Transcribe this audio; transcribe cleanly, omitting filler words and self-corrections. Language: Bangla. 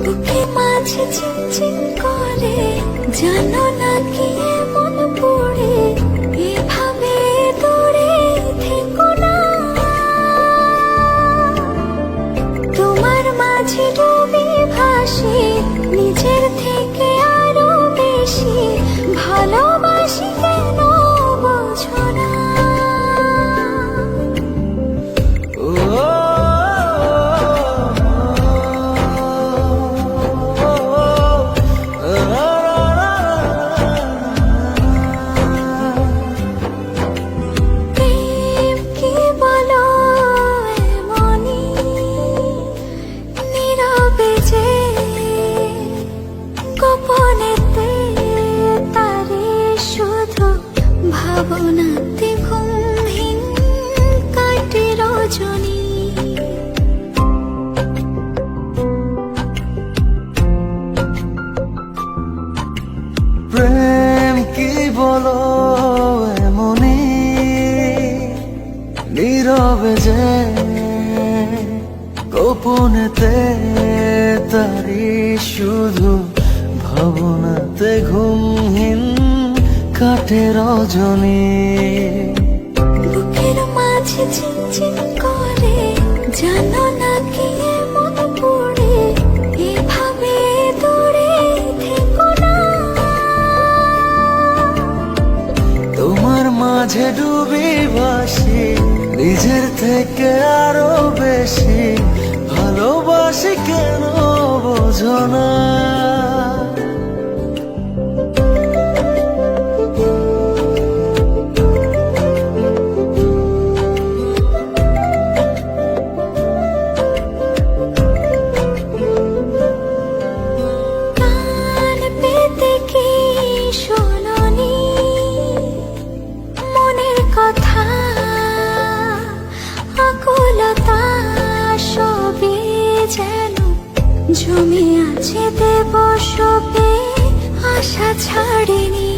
বুকে মাঝে চিনচিন করে, জানো না কি এমন পড়ে, এভাবে দূরে থেকো না। তোমার মাঝে ডুবে ভাসি, নিজের থেকে আরো বেশি ভালোবাসি, কেন বোঝো না? ভাবনাতে ঘুমহীন কাটে রজনী। প্রেম কি বলো এমনি, নীরবে যে গোপনেতে তারি শুধু ভাবনাতে ঘুমহীন কাটে রজনী। বুকের মাঝে চিনচিন করে, জানো না কি এমন পড়ে, এভাবে দূরে থেকো না। তোমার মাঝে ডুবি ভাসি, নিজের থেকে আরো বেশি ভালোবাসি, কেন বোঝো না? জমে আছে দেব সবে, আশা ছাড়েনি।